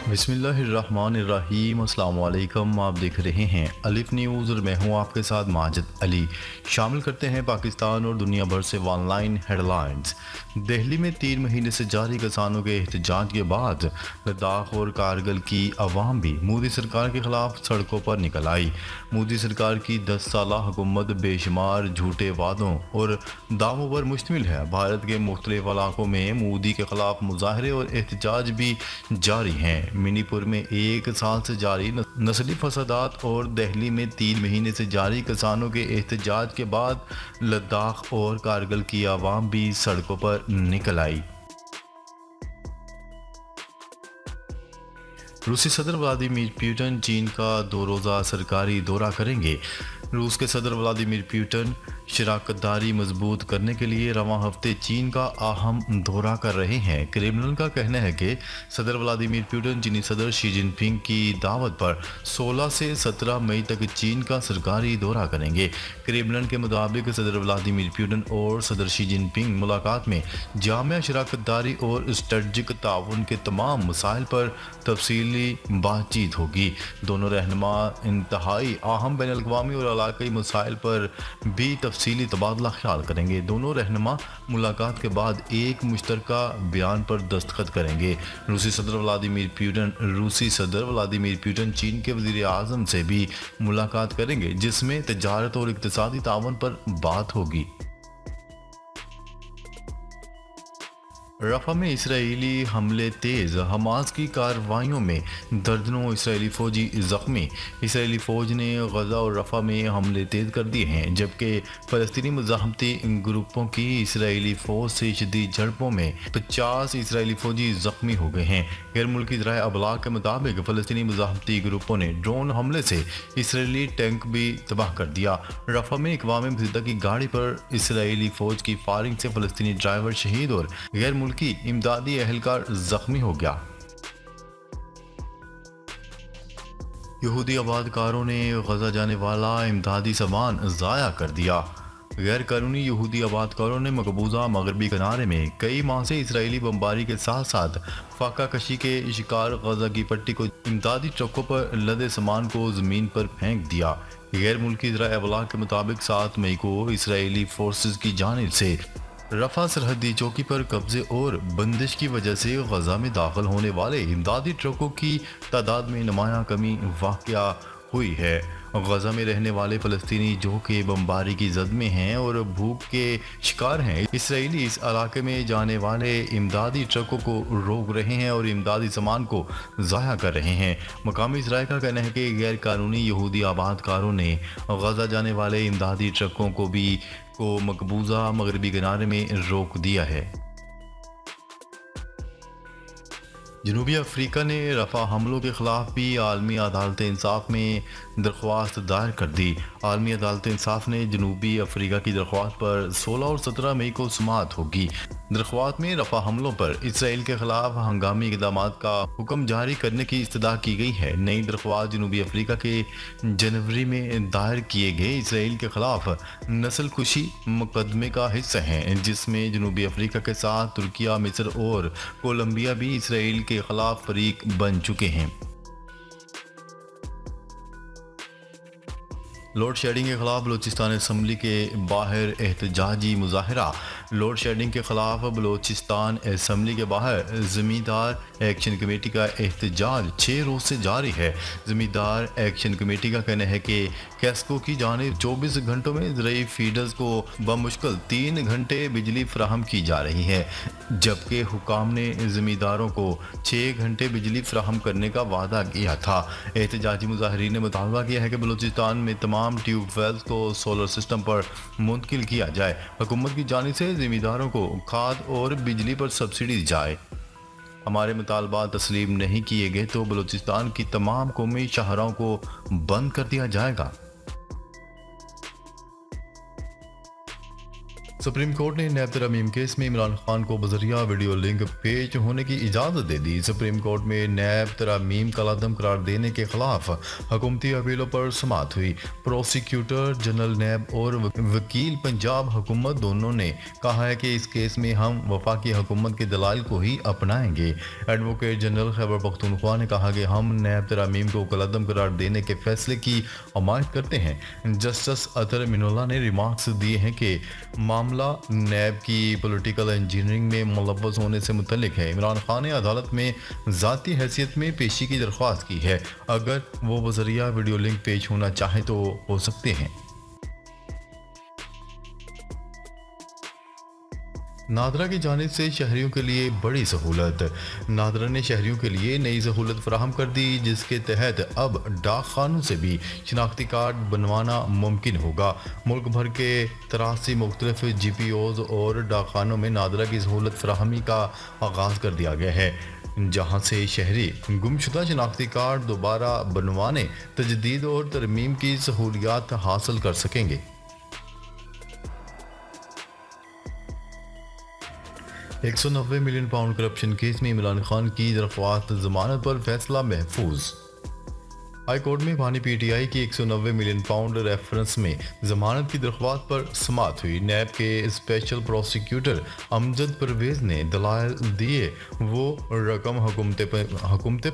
बिस्मिल्लाहिर्रहमानिर्रहीम। अस्सलाम वालेकुम। आप देख रहे हैं अलिफ न्यूज़ और मैं हूं आपके साथ माजिद अली। शामिल करते हैं पाकिस्तान और दुनिया भर से ऑनलाइन हेडलाइंस। दिल्ली में 3 महीने से जारी किसानों के एहतजाज के बाद लद्दाख और कारगिल की अवाम भी मोदी सरकार के खिलाफ सड़कों पर निकल आई। मोदी सरकार की 10 साला हुकूमत बेशुमार झूठे वादों और दावों पर मुश्तमिल है। भारत के मुख्तलिफ इलाकों में मोदी के खिलाफ मुजाहरे और एहतजाज भी जारी हैं। मणिपुर में 1 साल से जारी नस्ली फसादात और दिल्ली में 3 महीने से जारी किसानों के एहतजाज के बाद लद्दाख और कारगिल की आवाम भी सड़कों पर निकल आई। रूसी सदर व्लादिमीर पुतिन चीन का 2 रोज़ा सरकारी दौरा करेंगे। रूस के सदर व्लादिमीर पुतिन शराकतदारी मजबूत करने के लिए रवां हफ्ते चीन का अहम दौरा कर रहे हैं। क्रेमलिन का कहना है कि सदर व्लादिमीर पुतिन चीनी सदर शी जिनपिंग की दावत पर 16 से 17 मई तक चीन का सरकारी दौरा करेंगे। क्रेमलिन के मुताबिक सदर व्लादिमीर पुतिन और सदर शी जिनपिंग मुलाकात में जामिया शराकतदारी और स्ट्रेटजिक ताउन के तमाम मसाइल पर तफसीली बातचीत होगी। दोनों रहनुमा इंतहाई अहम बैन अल-अक़वामी और इलाकाई मसाइल पर भी तफसीली तबादला ख्याल करेंगे। दोनों रहनुमा मुलाकात के बाद एक मुश्तरका बयान पर दस्तखत करेंगे। रूसी सदर व्लादिमीर पुतिन चीन के वज़ीर आज़म से भी मुलाकात करेंगे, जिसमें तजारत और इक़्तिसादी ताउन पर बात होगी। रफ़ा में इसराइली हमले तेज़, हमास की कार्रवाइयों में दर्जनों इसराइली फ़ौजी ज़ख्मी। इसराइली फ़ौज ने गज़ा और रफ़ा में हमले तेज़ कर दिए हैं, जबकि फ़लस्तीनी मुज़ाहमती ग्रुपों की इसराइली फ़ौज से शदीद झड़पों में 50 इसराइली फ़ौजी ज़ख्मी हो गए हैं। गैर मुल्की ज़राए अबलाग के मुताबिक फ़लस्तीनी मुज़ाहमती ग्रुपों ने ड्रोन हमले से इसराइली टैंक भी तबाह कर दिया। रफ़ा में अक़वाम मुत्तहिदा की गाड़ी पर इसराइली फ़ौज की फायरिंग से फ़लस्तीनी ड्राइवर शहीद और गैर मुल्की इमदादी एहलकार जख्मी हो गया। यहूदी आबादकारों ने गजा जाने वाला इमदादी सामान ज़ाया कर दिया। गैर कानूनी यहूदी आबादकारों ने मकबूजा मगरबी किनारे में कई माह से इसराइली बमबारी के साथ साथ फाका कशी के शिकार गजा की पट्टी को इमदादी ट्रकों पर लदे सामान को ज़मीन पर फेंक दिया। गैर मुल्की ज़राए अबलाग के मुताबिक 7 मई को इसराइली फोर्सेस की जानिब से रफ़ा सरहदी चौकी पर कब्जे और बंदिश की वजह से गजा में दाखिल होने वाले इमदादी ट्रकों की तादाद में नुमाया कमी वाक़या हुई है। गजा में रहने वाले फ़लस्तीनी जो कि बमबारी की जद में हैं और भूख के शिकार हैं, इसराइली इस इलाके में जाने वाले इमदादी ट्रकों को रोक रहे हैं और इमदादी सामान को ज़ाया कर रहे हैं। मकामी इसराइल का कहना है कि गैर कानूनी यहूदी आबादकारों ने गजा जाने वाले इमदादी ट्रकों को मकबूजा मगरबी किनारे में रोक दिया है। जनूबी अफ्रीका ने रफ़ा हमलों के ख़िलाफ़ भी आलमी अदालत इंसाफ में दरख्वास्त दायर कर दी। आलमी अदालत इंसाफ ने जनूबी अफ्रीका की दरख्वास्त पर 16 और 17 मई को सुमात होगी। दरख्वास्त में रफ़ा हमलों पर इसराइल के ख़िलाफ़ हंगामी इक़दामात का हुक्म जारी करने की इस्तदा की गई है। नई दरख्वास्त जनूबी अफ्रीका के जनवरी में दायर किए गए इसराइल के ख़िलाफ़ नस्ल कुशी मुकदमे का हिस्सा है, जिसमें जनूबी अफ्रीका के साथ तुर्किया, मिस्र और कोलंबिया भी इसराइल के खिलाफ फरीक बन चुके हैं। लोड शेडिंग के खिलाफ बलूचिस्तान असम्बली के बाहर एहतजाजी मुजाहरा। लोड शेडिंग के खिलाफ बलूचिस्तान असम्बली के बाहर ज़मींदार एक्शन कमेटी का एहतजाज 6 रोज़ से जारी है। ज़मींदार एक्शन कमेटी का कहना है कि कैस्को की जानिब 24 घंटों में ज़रूरी फीडर्स को बमुश्किल 3 घंटे बिजली फराहम की जा रही है, जबकि हुकाम ने ज़मींदारों को 6 घंटे बिजली फराहम करने का वादा किया था। एहतजाजी मुजाहरीन ने मुतालबा किया है कि बलूचिस्तान में तमाम ट्यूबवेल्स को सोलर सिस्टम पर मुंतकिल किया जाए। हुकूमत की जानिब से ज़मींदारों को खाद और बिजली पर सब्सिडी दी जाए। हमारे मुतालबात तस्लीम नहीं किए गए तो बलूचिस्तान की तमाम कौमी शहरों को बंद कर दिया जाएगा। सुप्रीम कोर्ट ने नैब तरमीम केस में इमरान खान को बजरिया वीडियो लिंक पेश होने की इजाज़त दे दी। सुप्रीम कोर्ट में नैब तरमीम कलादम करार देने के खिलाफ हुकूमती अपीलों पर समाअत हुई। प्रोसिक्यूटर जनरल नैब और वकील पंजाब हुकूमत दोनों ने कहा है कि इस केस में हम वफाकी हुकूमत के दलाइल को ही अपनाएंगे। एडवोकेट जनरल खैबर पख्तूनख्वा ने कहा कि हम नैब तरमीम को कलादम करार देने के फैसले की हमायत करते हैं। जस्टिस अतर मिनुल्लाह ने रिमार्क्स दिए हैं कि मामला नैब की पॉलिटिकल इंजीनियरिंग में मुलव्वस होने से मुतल्लिक है। इमरान खान ने अदालत में ज़ाती हैसियत में पेशी की दरख्वास्त की है। अगर वो बजरिया वीडियो लिंक पेश होना चाहे तो हो सकते हैं। नादरा की जानिब से शहरियों के लिए बड़ी सहूलत। नादरा ने शहरियों के लिए नई सहूलत फराहम कर दी, जिसके तहत अब डाक खानों से भी शनाख्ती कार्ड बनवाना मुमकिन होगा। मुल्क भर के 83 मुख्तलिफ GPOs और डाक खानों में नादरा की सहूलत फराहमी का आगाज़ कर दिया गया है, जहाँ से शहरी गुमशुदा शनाख्ती कार्ड दोबारा बनवाने, तजदीद और तरमीम की सहूलियात हासिल कर सकेंगे। 190 मिलियन पाउंड करप्शन केस में इमरान खान की दरख्वास्त जमानत पर फैसला महफूज। हाई कोर्ट में भानी PTI की 190 मिलियन पाउंड रेफरेंस में जमानत की दरख्वास्त पर समाअत हुई। नैब के स्पेशल प्रोसिक्यूटर अमजद परवेज ने दलाइल दिए वो रकम हुकूमत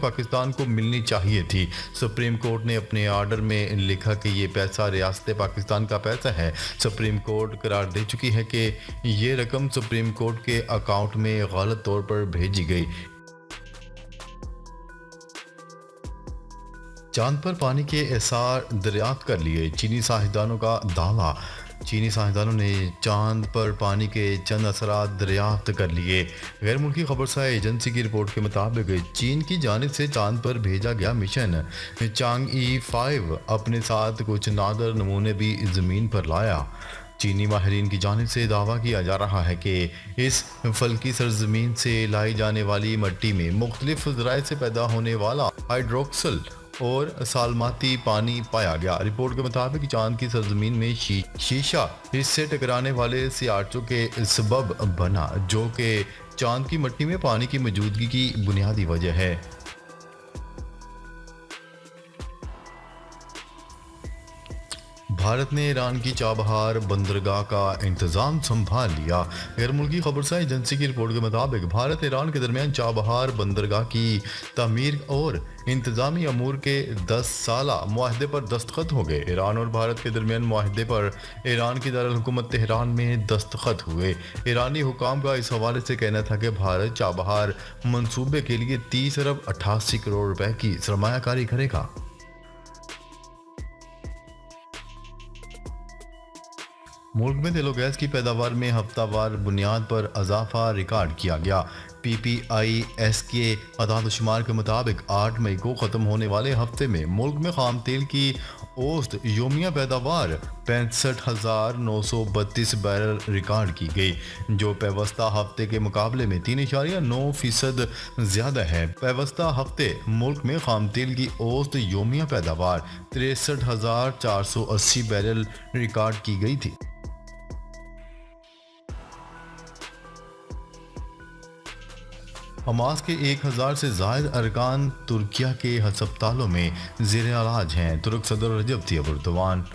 पाकिस्तान को मिलनी चाहिए थी। सुप्रीम कोर्ट ने अपने आर्डर में लिखा कि ये पैसा रियासत पाकिस्तान का पैसा है। सुप्रीम कोर्ट करार दे चुकी है कि ये रकम सुप्रीम कोर्ट के अकाउंट में गलत तौर पर भेजी गई। चांद पर पानी के एसार दरियाफ्त कर लिए, चीनी साइंसदानों का दावा। चीनी साइंसदानों ने चांद पर पानी के चंद असरात दरियाफ्त कर लिए। गैर मुल्की खबरसार एजेंसी की रिपोर्ट के मुताबिक चीन की जानिब से चांद पर भेजा गया मिशन चांग-ई 5 अपने साथ कुछ नादर नमूने भी ज़मीन पर लाया। चीनी माहिरीन की जानिब से दावा किया जा रहा है कि इस फल्की सरजमीन से लाई जाने वाली मिट्टी में मुख्तलिफ ज़राए से पैदा होने वाला हाइड्रोक्सल और सालमाती पानी पाया गया। रिपोर्ट के मुताबिक चांद की सरजमीन में शीशा इससे टकराने वाले सियाचों के सबब बना, जो कि चांद की मिट्टी में पानी की मौजूदगी की बुनियादी वजह है। भारत ने ईरान की चाबहार बंदरगाह का इंतजाम संभाल लिया। गैर मुल्की खबरसार एजेंसी की रिपोर्ट के मुताबिक भारत ईरान के दरमियान चाबहार बंदरगाह की तामीर और इंतजामी अमूर के 10 साला मुआहदे पर दस्तखत हो गए। ईरान और भारत के दरमियान मुआहदे पर ईरान की दारुल हुकूमत तेहरान में दस्तखत हुए। ईरानी हुकाम का इस हवाले से कहना था कि भारत चाबहार मंसूबे के लिए 30 अरब 88 करोड़ रुपए की सरमायाकारी करेगा। मुल्क में तेल गैस की पैदावार में हफ्तावार बुनियाद पर इजाफा रिकॉर्ड किया गया। PPIS के अदाद-ओ-शुमार के मुताबिक 8 मई को ख़त्म होने वाले हफ्ते में मुल्क में खाम तेल की औसत योमिया पैदावार 65,932 बैरल रिकॉर्ड की गई, जो पेवस्ता हफ्ते के मुकाबले में 3.9% ज़्यादा है। पेवस्ता हफ्ते मुल्क में खाम तेल की औसत योमिया पैदावार 63,480 बैरल रिकॉर्ड की गई थी। हमास के 1000 से ज़ायद अरकान तुर्किया के हस्पतालों में ज़ेर इलाज हैं। तुर्क सदर रजब तय्यब एर्दोगान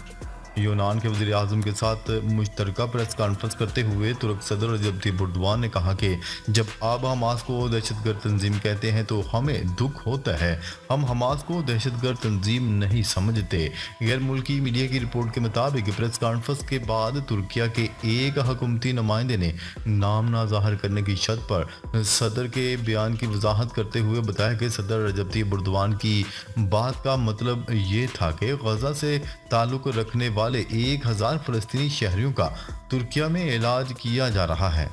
यूनान के वज़ीर आज़म के साथ मुश्तरका प्रेस कॉन्फ्रेंस करते हुए तुर्क सदर रजब तय्यब एर्दोगान ने कहा कि जब आप हमास को दहशतगर्द तंजीम कहते हैं तो हमें दुख होता है। हम हमास को दहशतगर्द तंजीम नहीं समझते। गैर मुल्की मीडिया की रिपोर्ट के मुताबिक प्रेस कॉन्फ्रेंस के बाद तुर्किया के एक हुकूमती नुमाइंदे ने नाम ना ज़ाहिर करने की शर्त पर सदर के बयान की वजाहत करते हुए बताया कि सदर रजब तय्यब एर्दोगान की बात का मतलब ये था कि गजा से ताल्लुक़ रखने वाले 1000 फ़लस्तीनी शहरियों का तुर्किया में इलाज किया जा रहा है।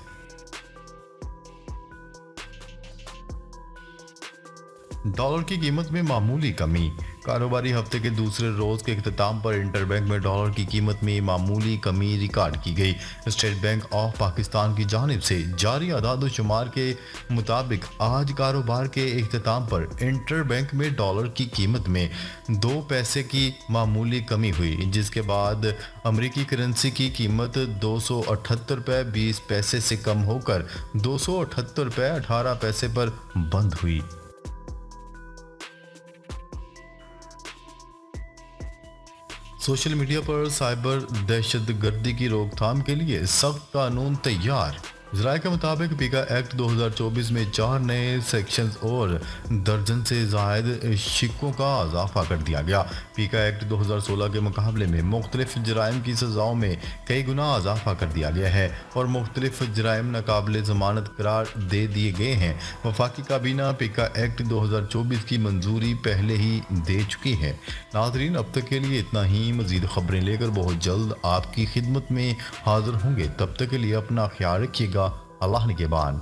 डॉलर की कीमत में मामूली कमी। कारोबारी हफ्ते के दूसरे रोज के इख्तिताम पर इंटरबैंक में डॉलर की कीमत में मामूली कमी रिकॉर्ड की गई। स्टेट बैंक ऑफ पाकिस्तान की जानिब से जारी आदाद-ओ-शुमार के मुताबिक आज कारोबार के इख्तिताम पर इंटरबैंक में डॉलर की कीमत में 2 पैसे की मामूली कमी हुई, जिसके बाद अमरीकी करेंसी की कीमत 278 रुपये 20 पैसे से कम होकर 278 रुपये 18 पैसे पर बंद हुई। सोशल मीडिया पर साइबर दहशतगर्दी की रोकथाम के लिए सख्त कानून तैयार। ज़राए के मुताबिक पीका एक्ट 2024 में 4 नए सेक्शंस और दर्जन से जायद शिकों का इजाफा कर दिया गया। पीका एक्ट 2016 के मुकाबले में मुख्तलिफ जराइम की सज़ाओं में कई गुना इजाफा कर दिया गया है और मुख्तलिफ जराइम नाकाबिल ज़मानत करार दे दिए गए हैं। वफाकी काबीना पीका एक्ट 2024 की मंजूरी पहले ही दे चुकी है। नाज़रीन, अब तक के लिए इतना ही। मज़ीद खबरें लेकर बहुत जल्द आपकी खिदमत में हाजिर होंगे। तब तक के लिए अपना ख्याल रखिएगा। अल्लाह निगहबान।